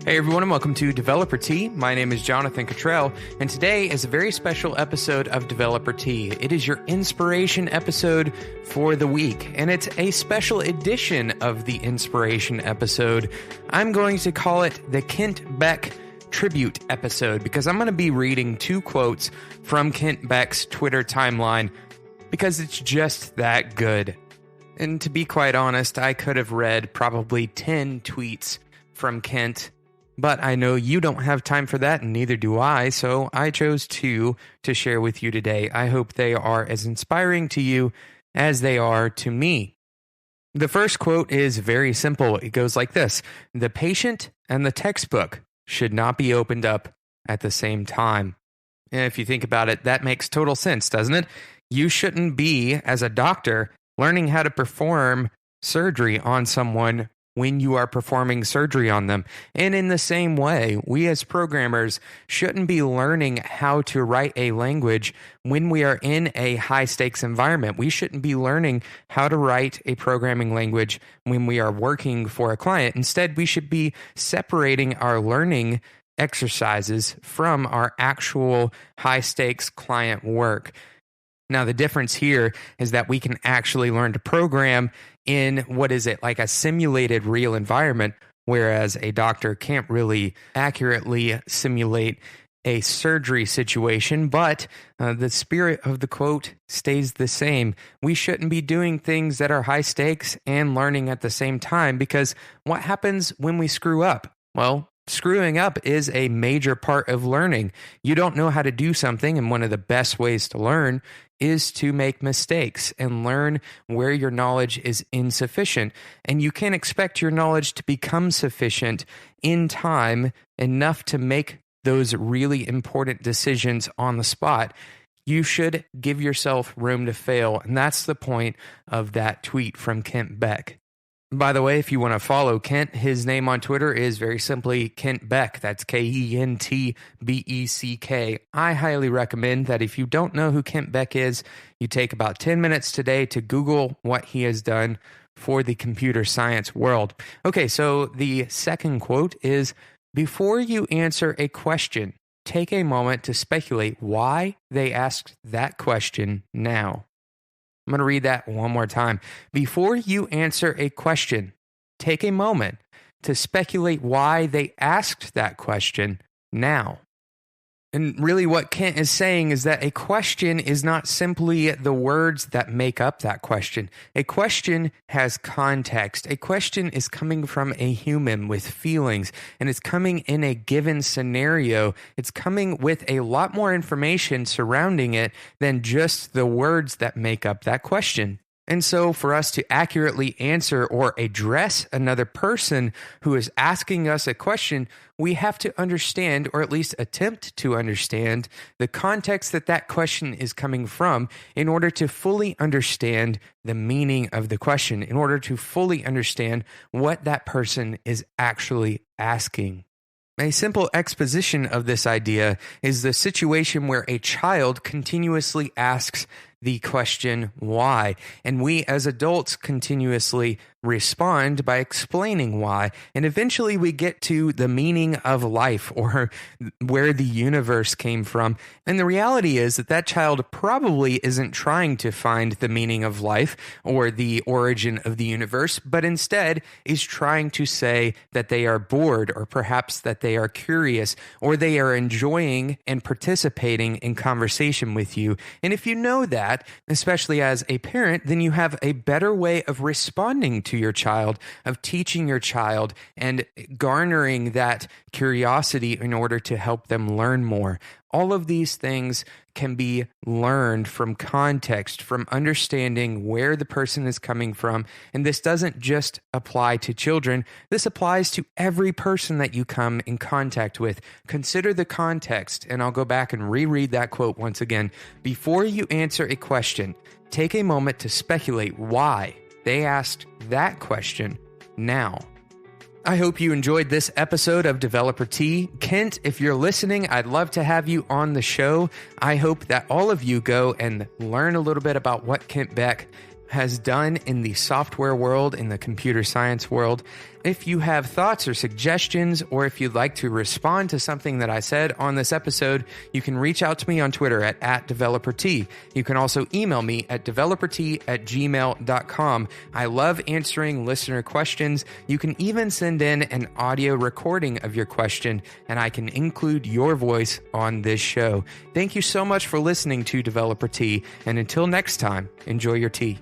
Hey everyone, and welcome to Developer Tea. My name is Jonathan Cottrell, and today is a very special episode of Developer Tea. It is your inspiration episode for the week, and it's a special edition of the inspiration episode. I'm going to call it the Kent Beck tribute episode because I'm going to be reading two quotes from Kent Beck's Twitter timeline because it's just that good. And to be quite honest, I could have read probably 10 tweets from Kent, but I know you don't have time for that, and neither do I, so I chose two to share with you today. I hope they are as inspiring to you as they are to me. The first quote is very simple. It goes like this: "The patient and the textbook should not be opened up at the same time." And if you think about it, that makes total sense, doesn't it? You shouldn't be, as a doctor, learning how to perform surgery on someone when you are performing surgery on them. And in the same way, we as programmers shouldn't be learning how to write a language when we are in a high-stakes environment. We shouldn't be learning how to write a programming language when we are working for a client. Instead, we should be separating our learning exercises from our actual high-stakes client work. Now, the difference here is that we can actually learn to program in like a simulated real environment, whereas a doctor can't really accurately simulate a surgery situation. But the spirit of the quote stays the same. We shouldn't be doing things that are high stakes and learning at the same time, because what happens when we screw up? Well, screwing up is a major part of learning. You don't know how to do something, and one of the best ways to learn is to make mistakes and learn where your knowledge is insufficient. And you can't expect your knowledge to become sufficient in time enough to make those really important decisions on the spot. You should give yourself room to fail. And that's the point of that tweet from Kent Beck. By the way, if you want to follow Kent, his name on Twitter is very simply Kent Beck. That's Kentbeck. I highly recommend that if you don't know who Kent Beck is, you take about 10 minutes today to Google what he has done for the computer science world. Okay, so the second quote is, "Before you answer a question, take a moment to speculate why they asked that question now." I'm going to read that one more time. Before you answer a question, take a moment to speculate why they asked that question now. And really what Kent is saying is that a question is not simply the words that make up that question. A question has context. A question is coming from a human with feelings, and it's coming in a given scenario. It's coming with a lot more information surrounding it than just the words that make up that question. And so for us to accurately answer or address another person who is asking us a question, we have to understand, or at least attempt to understand, the context that that question is coming from in order to fully understand the meaning of the question, in order to fully understand what that person is actually asking. A simple exposition of this idea is the situation where a child continuously asks the question, why? And we as adults continuously respond by explaining why. And eventually we get to the meaning of life, or where the universe came from. And the reality is that that child probably isn't trying to find the meaning of life or the origin of the universe, but instead is trying to say that they are bored, or perhaps that they are curious, or they are enjoying and participating in conversation with you. And if you know that, especially as a parent, then you have a better way of responding to your child, of teaching your child and garnering that curiosity in order to help them learn more. All of these things can be learned from context, from understanding where the person is coming from. And this doesn't just apply to children. This applies to every person that you come in contact with. Consider the context, and I'll go back and reread that quote once again. Before you answer a question, take a moment to speculate why they asked that question now. I hope you enjoyed this episode of Developer Tea. Kent, if you're listening, I'd love to have you on the show. I hope that all of you go and learn a little bit about what Kent Beck has done in the software world, in the computer science world. if you have thoughts or suggestions, or if you'd like to respond to something that I said on this episode, you can reach out to me on Twitter at @DeveloperT. You can also email me at developerT@gmail.com. I love answering listener questions. You can even send in an audio recording of your question, and I can include your voice on this show. Thank you so much for listening to Developer Tea, and until next time, enjoy your tea.